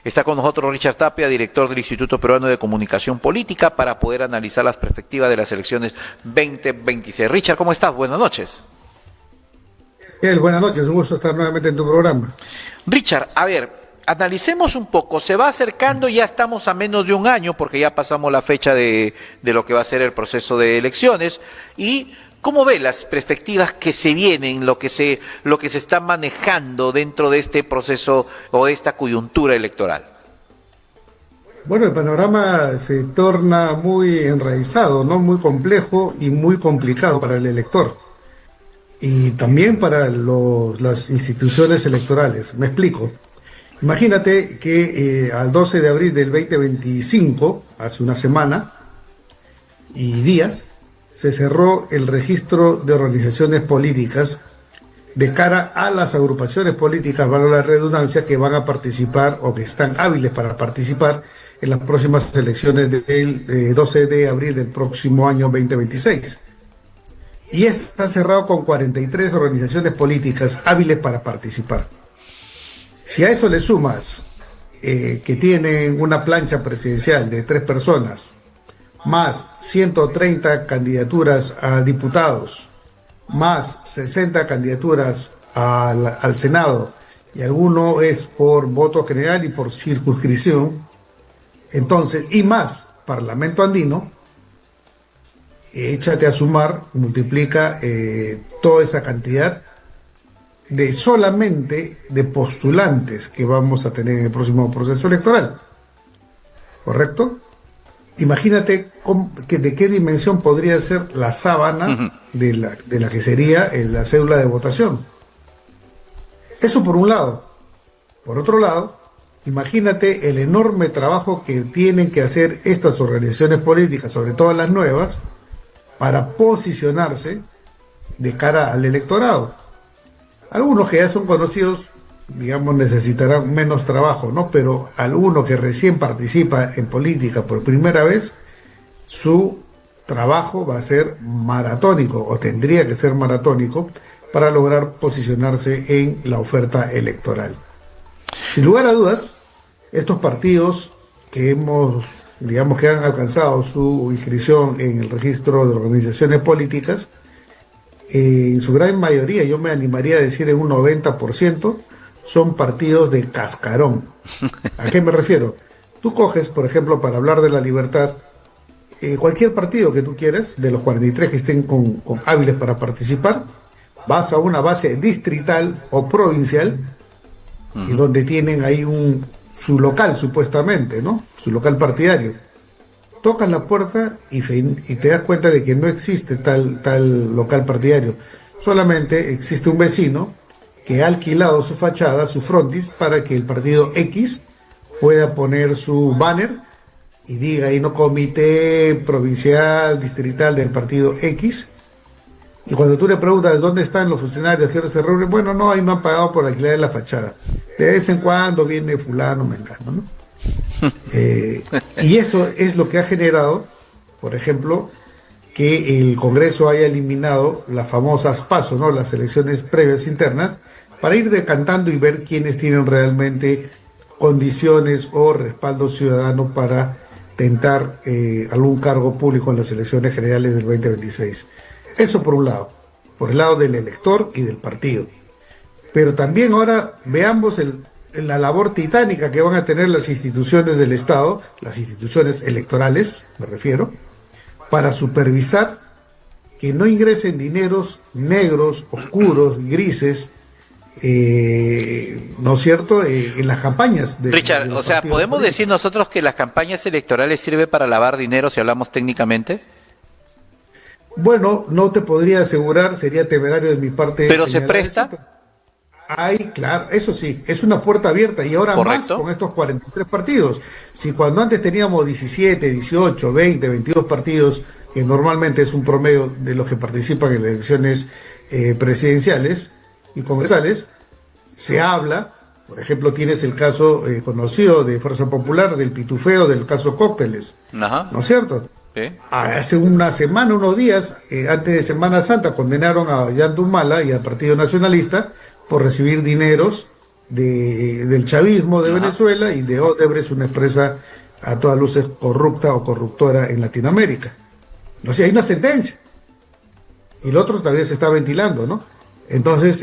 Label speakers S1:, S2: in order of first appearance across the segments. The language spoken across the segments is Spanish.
S1: Está con nosotros Richard Tapia, director del Instituto Peruano de Comunicación Política, para poder analizar las perspectivas de las elecciones 2026. Richard, ¿cómo estás? Buenas noches.
S2: Bien, buenas noches, un gusto estar nuevamente en tu programa.
S1: Richard, a ver, analicemos un poco. Se va acercando, ya estamos a menos de un año, porque ya pasamos la fecha de lo que va a ser el proceso de elecciones. Y ¿cómo ve las perspectivas que se vienen, lo que se está manejando dentro de este proceso o de esta coyuntura electoral?
S2: Bueno, el panorama se torna muy enraizado, ¿no? Muy complejo y muy complicado para el elector. Y también para las instituciones electorales. Me explico. Imagínate que al 12 de abril del 2025, hace una semana y días, se cerró el registro de organizaciones políticas de cara a las agrupaciones políticas, valga la redundancia, que van a participar o que están hábiles para participar en las próximas elecciones del 12 de abril del próximo año 2026. Y está cerrado con 43 organizaciones políticas hábiles para participar. Si a eso le sumas que tienen una plancha presidencial de 3 personas, más 130 candidaturas a diputados, más 60 candidaturas al Senado, y alguno es por voto general y por circunscripción, entonces, y más Parlamento Andino, échate a sumar, multiplica toda esa cantidad de solamente de postulantes que vamos a tener en el próximo proceso electoral. ¿Correcto? Imagínate de qué dimensión podría ser la sábana de la que sería la cédula de votación. Eso por un lado. Por otro lado, imagínate el enorme trabajo que tienen que hacer estas organizaciones políticas, sobre todo las nuevas, para posicionarse de cara al electorado. Algunos que ya son conocidos, digamos, necesitarán menos trabajo, ¿no? Pero alguno que recién participa en política por primera vez, su trabajo va a ser maratónico, o tendría que ser maratónico, para lograr posicionarse en la oferta electoral. Sin lugar a dudas, estos partidos que que han alcanzado su inscripción en el registro de organizaciones políticas, en su gran mayoría, yo me animaría a decir en un 90%, son partidos de cascarón. ¿A qué me refiero? Tú coges, por ejemplo, para hablar de la libertad, cualquier partido que tú quieras, de los 43 que estén con hábiles para participar, vas a una base distrital o provincial, y donde tienen ahí su local, supuestamente, ¿no? Su local partidario. Tocas la puerta y te das cuenta de que no existe tal local partidario. Solamente existe un vecino que ha alquilado su fachada, su frontis, para que el partido X pueda poner su banner y diga ahí, no, comité provincial, distrital del partido X. Y cuando tú le preguntas dónde están los funcionarios que se reúnen, bueno, no, ahí me han pagado por alquilar la fachada. De vez en cuando viene fulano, mengano, ¿no? Y esto es lo que ha generado, por ejemplo, que el Congreso haya eliminado las famosas PASO, ¿no? Las elecciones previas internas, para ir decantando y ver quiénes tienen realmente condiciones o respaldo ciudadano para tentar algún cargo público en las elecciones generales del 2026. Eso por un lado, por el lado del elector y del partido. Pero también ahora veamos la labor titánica que van a tener las instituciones del Estado, las instituciones electorales, me refiero, para supervisar que no ingresen dineros negros, oscuros, grises, ¿no es cierto?, en las campañas.
S1: Richard, o sea, ¿podemos decir nosotros que las campañas electorales sirven para lavar dinero si hablamos técnicamente?
S2: Bueno, no te podría asegurar, sería temerario de mi parte.
S1: ¿Pero se presta?
S2: Ay, claro, eso sí, es una puerta abierta, y ahora
S1: ¿correcto?
S2: Más con estos 43 partidos. Si cuando antes teníamos 17, 18, 20, 22 partidos, que normalmente es un promedio de los que participan en las elecciones presidenciales y congresales, se habla, por ejemplo, tienes el caso conocido de Fuerza Popular, del pitufeo, del caso Cócteles, ¿no es cierto?
S1: Sí.
S2: Hace una semana, unos días, antes de Semana Santa, condenaron a Ollanta Humala y al Partido Nacionalista por recibir dineros del chavismo de
S1: Ajá.
S2: Venezuela y de Odebrecht, una empresa a todas luces corrupta o corruptora en Latinoamérica. No sé, hay una sentencia y el otro todavía se está ventilando, ¿no? Entonces,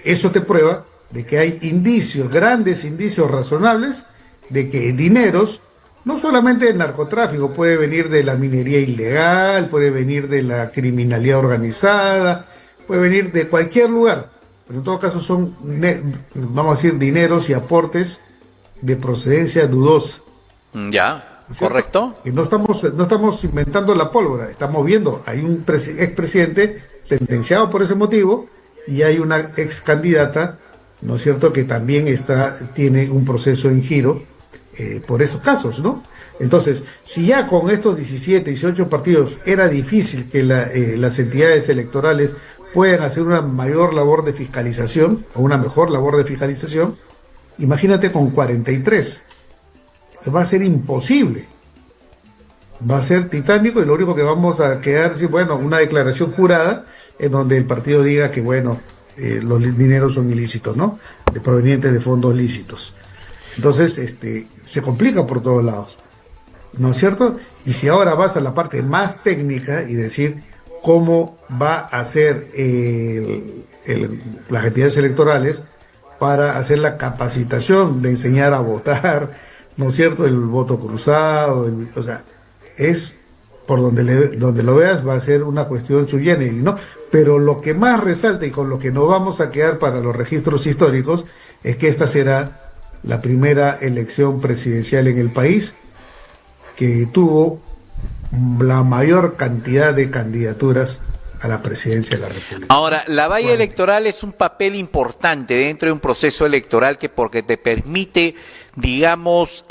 S2: eso te prueba de que hay indicios, grandes indicios razonables, de que dineros, no solamente del narcotráfico, puede venir de la minería ilegal, puede venir de la criminalidad organizada, puede venir de cualquier lugar, pero en todo caso son, vamos a decir, dineros y aportes de procedencia dudosa.
S1: Ya,
S2: ¿No es cierto?
S1: correcto.
S2: Y no estamos inventando la pólvora, estamos viendo, hay un expresidente sentenciado por ese motivo y hay una ex candidata, ¿no es cierto?, que también tiene un proceso en giro por esos casos, ¿no? Entonces, si ya con estos 17, 18 partidos era difícil que las entidades electorales puedan hacer una mayor labor de fiscalización o una mejor labor de fiscalización, imagínate con 43. Va a ser imposible, va a ser titánico y lo único que vamos a quedar es, bueno, una declaración jurada en donde el partido diga que, bueno, los dineros son ilícitos, ¿no? Provenientes de fondos lícitos. Entonces, se complica por todos lados, ¿no es cierto? Y si ahora vas a la parte más técnica y decir cómo va a ser las entidades electorales para hacer la capacitación de enseñar a votar, ¿no es cierto? El voto cruzado, o sea, es por donde lo veas va a ser una cuestión sui generis, ¿no? Pero lo que más resalta y con lo que nos vamos a quedar para los registros históricos es que esta será la primera elección presidencial en el país que tuvo la mayor cantidad de candidaturas a la presidencia de la República.
S1: Ahora, la valla electoral es un papel importante dentro de un proceso electoral porque te permite, digamos,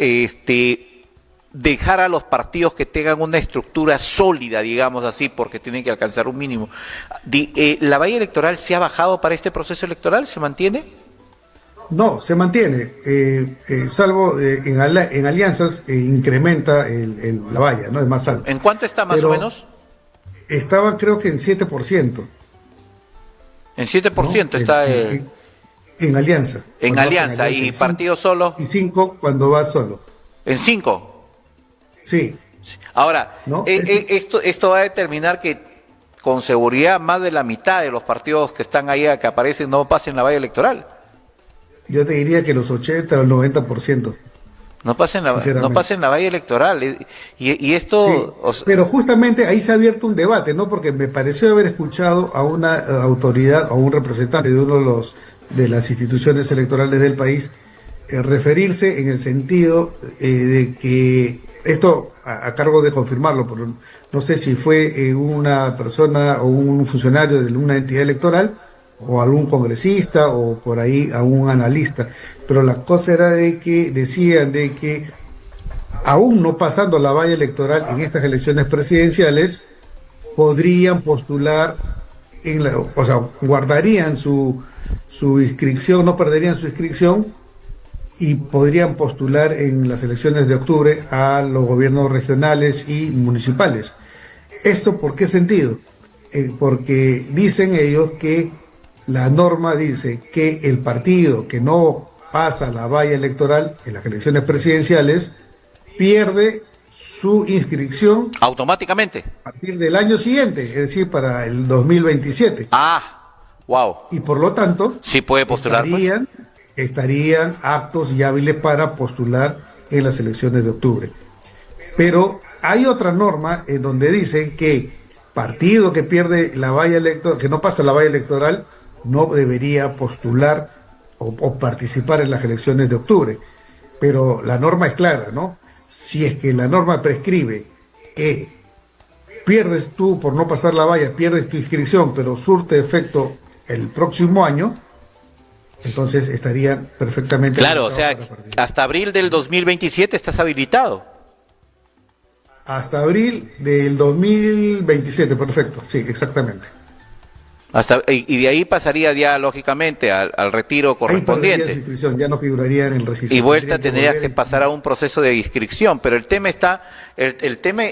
S1: dejar a los partidos que tengan una estructura sólida, digamos así, porque tienen que alcanzar un mínimo. ¿La valla electoral se ha bajado para este proceso electoral? ¿Se mantiene?
S2: No, se mantiene, salvo en alianzas incrementa la valla, ¿no? Es más alto.
S1: ¿En cuánto está más
S2: Pero
S1: o menos?
S2: estaba creo que en 7%.
S1: En 7%
S2: ¿No?
S1: está
S2: En alianza.
S1: en
S2: Cuando vas
S1: alianza y
S2: en
S1: partido solo
S2: y 5 cuando vas solo.
S1: en 5.
S2: Sí,
S1: Ahora,
S2: ¿no?
S1: esto va a determinar que con seguridad más de la mitad de los partidos que están ahí, que aparecen, no pasen la valla electoral.
S2: yo te diría que los 80 o el 90%.
S1: No pasen la valla electoral. Y esto...
S2: Sí,
S1: o sea,
S2: pero justamente ahí se ha abierto un debate, ¿no? Porque me pareció haber escuchado a una autoridad o un representante de uno de las instituciones electorales del país referirse en el sentido de que esto a cargo de confirmarlo, pero no sé si fue una persona o un funcionario de una entidad electoral o algún congresista o por ahí a un analista, pero la cosa era de que decían de que aún no pasando la valla electoral en estas elecciones presidenciales podrían postular o sea, guardarían su inscripción, no perderían su inscripción y podrían postular en las elecciones de octubre a los gobiernos regionales y municipales. ¿Esto por qué sentido? Porque dicen ellos que la norma dice que el partido que no pasa la valla electoral en las elecciones presidenciales pierde su inscripción
S1: automáticamente.
S2: a partir del año siguiente, es decir, para el 2027.
S1: Wow.
S2: Y por lo tanto,
S1: Sí puede postular, pues.
S2: estarían aptos y hábiles para postular en las elecciones de octubre. Pero hay otra norma en donde dicen que partido que pierde la valla electoral, que no pasa la valla electoral, no debería postular o participar en las elecciones de octubre. Pero la norma es clara, ¿no? Si es que la norma prescribe que pierdes tú por no pasar la valla, pierdes tu inscripción, pero surte efecto el próximo año, entonces estarían perfectamente...
S1: Claro, o sea, hasta abril del 2027 estás habilitado.
S2: Hasta abril del 2027, perfecto, sí, exactamente.
S1: Y de ahí pasaría ya, lógicamente, al retiro correspondiente.
S2: Ahí su inscripción, ya no figuraría en el registro.
S1: Y vuelta tendrías que pasar a un proceso de inscripción. Pero el tema está, el tema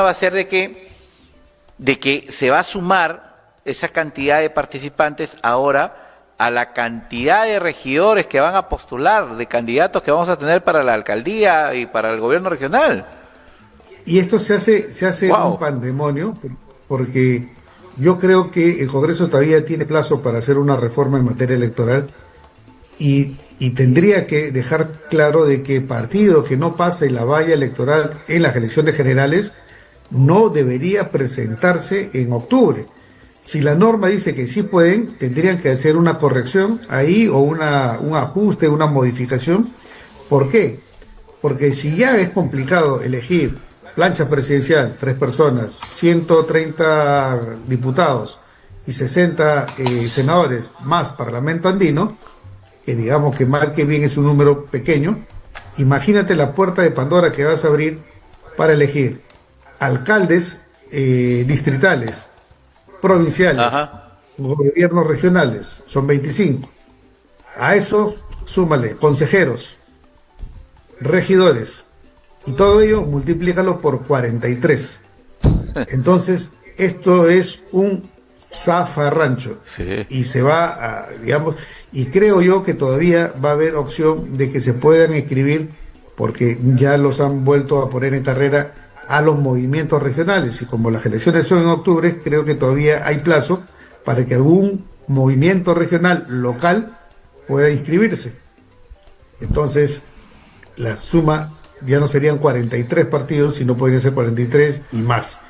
S1: va a ser de que se va a sumar esa cantidad de participantes ahora a la cantidad de regidores que van a postular, de candidatos que vamos a tener para la alcaldía y para el gobierno regional.
S2: Y esto se hace
S1: Wow.
S2: un pandemonio, porque yo creo que el Congreso todavía tiene plazo para hacer una reforma en materia electoral y tendría que dejar claro de que partido que no pase la valla electoral en las elecciones generales no debería presentarse en octubre. Si la norma dice que sí pueden, tendrían que hacer una corrección ahí o un ajuste, una modificación. ¿Por qué? Porque si ya es complicado elegir plancha presidencial, 3 personas, 130 diputados y 60 senadores más Parlamento Andino, que digamos que mal que bien es un número pequeño, imagínate la puerta de Pandora que vas a abrir para elegir alcaldes distritales, provinciales,
S1: Ajá.
S2: gobiernos regionales, son 25. A esos súmale consejeros, regidores, y todo ello multiplícalo por 43. Entonces, esto es un zafarrancho.
S1: Sí.
S2: Y se va a, digamos, y creo yo que todavía va a haber opción de que se puedan escribir, porque ya los han vuelto a poner en carrera a los movimientos regionales. Y como las elecciones son en octubre, creo que todavía hay plazo para que algún movimiento regional local pueda inscribirse. Entonces, la suma ya no serían 43 partidos, sino podrían ser 43 y más.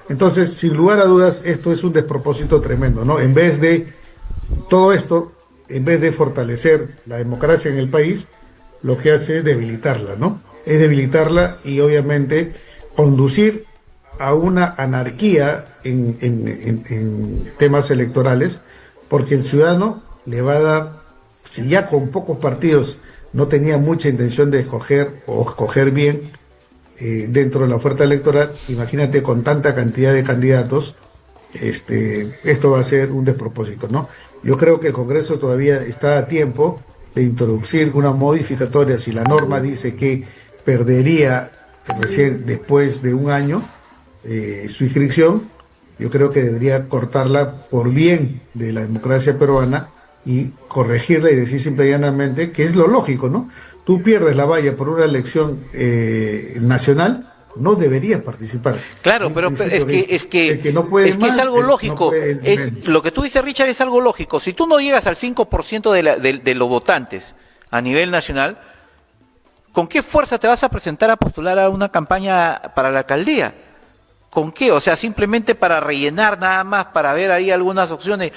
S2: Entonces, sin lugar a dudas, esto es un despropósito tremendo, ¿no? En vez de todo esto, en vez de fortalecer la democracia en el país, lo que hace es debilitarla, ¿no? Es debilitarla y obviamente conducir a una anarquía en temas electorales, porque el ciudadano le va a dar, si ya con pocos partidos no tenía mucha intención de escoger o escoger bien dentro de la oferta electoral, imagínate con tanta cantidad de candidatos, esto va a ser un despropósito, ¿no? Yo creo que el Congreso todavía está a tiempo de introducir una modificatoria. Si la norma dice que perdería recién después de un año su inscripción, yo creo que debería cortarla por bien de la democracia peruana y corregirla y decir simple y llanamente que es lo lógico, ¿no? Tú pierdes la valla por una elección nacional, no deberías participar.
S1: Claro, pero
S2: El que no puede
S1: es que
S2: más,
S1: es algo
S2: no
S1: lógico.
S2: puede menos.
S1: Lo que tú dices, Richard, es algo lógico. Si tú no llegas al 5% de los votantes a nivel nacional, ¿con qué fuerza te vas a presentar a postular a una campaña para la alcaldía? ¿Con qué? O sea, simplemente para rellenar nada más, para ver ahí algunas opciones.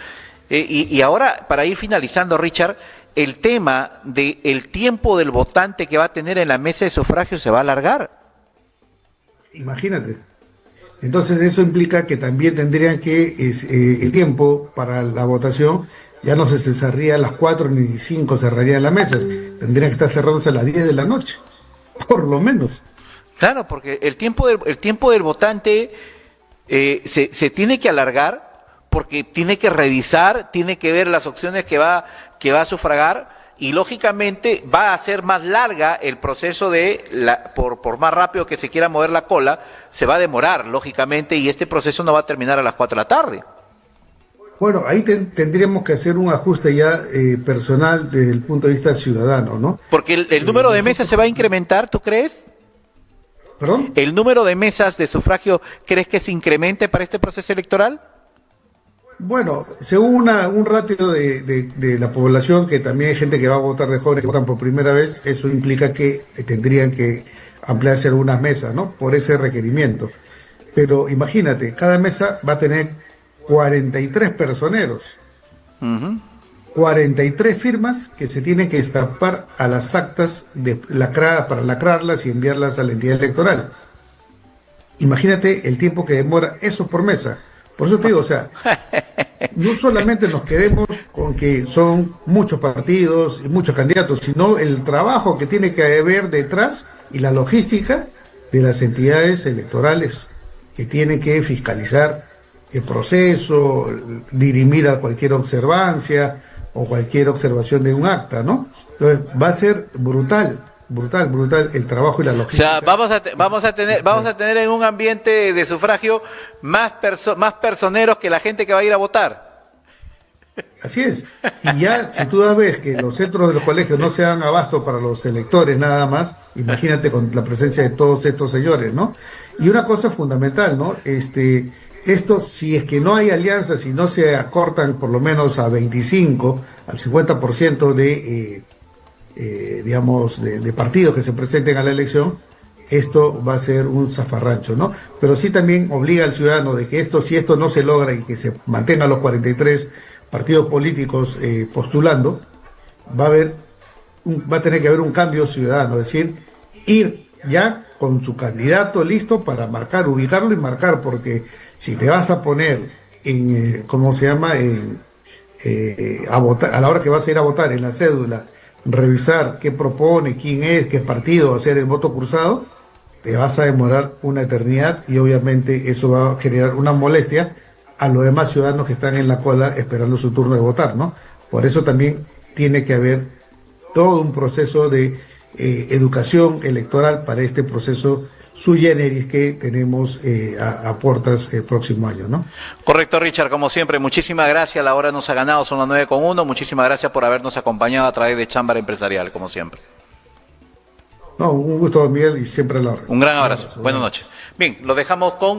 S1: Y ahora, para ir finalizando, Richard, el tema del tiempo del votante que va a tener en la mesa de sufragio se va a alargar.
S2: Imagínate. Entonces eso implica que también tendrían que el tiempo para la votación ya no se cerraría a las 4 ni 5, cerraría las mesas. Tendrían que estar cerrándose a las 10 de la noche, por lo menos.
S1: Claro, porque el tiempo del votante se tiene que alargar porque tiene que revisar, tiene que ver las opciones que va a sufragar y lógicamente va a ser más larga el proceso por más rápido que se quiera mover la cola, se va a demorar lógicamente y este proceso no va a terminar a las 4 de la tarde.
S2: Bueno, ahí tendríamos que hacer un ajuste ya personal desde el punto de vista ciudadano, ¿no?
S1: Porque el número de mesas se va a incrementar, ¿tú crees?
S2: ¿Perdón?
S1: ¿El número de mesas de sufragio crees que se incremente para este proceso electoral?
S2: Bueno, según un ratio de la población, que también hay gente que va a votar de jóvenes que votan por primera vez, eso implica que tendrían que ampliarse algunas mesas, ¿no? Por ese requerimiento. Pero imagínate, cada mesa va a tener 43 personeros, 43 firmas que se tienen que estampar a las actas para lacrarlas y enviarlas a la entidad electoral. Imagínate el tiempo que demora eso por mesa. Por eso te digo, o sea, no solamente nos quedemos con que son muchos partidos y muchos candidatos, sino el trabajo que tiene que haber detrás y la logística de las entidades electorales que tienen que fiscalizar el proceso, dirimir a cualquier observancia o cualquier observación de un acta, ¿no? Entonces va a ser brutal el trabajo y la
S1: O
S2: logística.
S1: sea, vamos a tener en un ambiente de sufragio más personeros que la gente que va a ir a votar.
S2: Así es. Y ya, si tú ves que los centros de los colegios no se dan abasto para los electores nada más, imagínate con la presencia de todos estos señores, ¿no? Y una cosa fundamental, ¿no? Esto, si es que no hay alianzas, si no se acortan por lo menos a 25, al 50% digamos, de partidos que se presenten a la elección, esto va a ser un zafarrancho, ¿no? Pero sí también obliga al ciudadano de que esto, si esto no se logra y que se mantengan los 43 partidos políticos postulando, va a haber va a tener que haber un cambio ciudadano, es decir, ir ya con su candidato listo para marcar, ubicarlo y marcar, porque si te vas a poner en, ¿cómo se llama? A votar, a la hora que vas a ir a votar en la cédula, revisar qué propone, quién es, qué partido, hacer el voto cruzado, te vas a demorar una eternidad y obviamente eso va a generar una molestia a los demás ciudadanos que están en la cola esperando su turno de votar, ¿no? Por eso también tiene que haber todo un proceso de educación electoral para este proceso sui generis que tenemos a puertas el próximo año, ¿no?
S1: Correcto, Richard, como siempre, muchísimas gracias, la hora nos ha ganado, son las 9:01, muchísimas gracias por habernos acompañado a través de Chámbara Empresarial, como siempre.
S2: No, un gusto, Miguel, y siempre a la orden.
S1: Un gran abrazo, buenas noches. Bien, lo dejamos con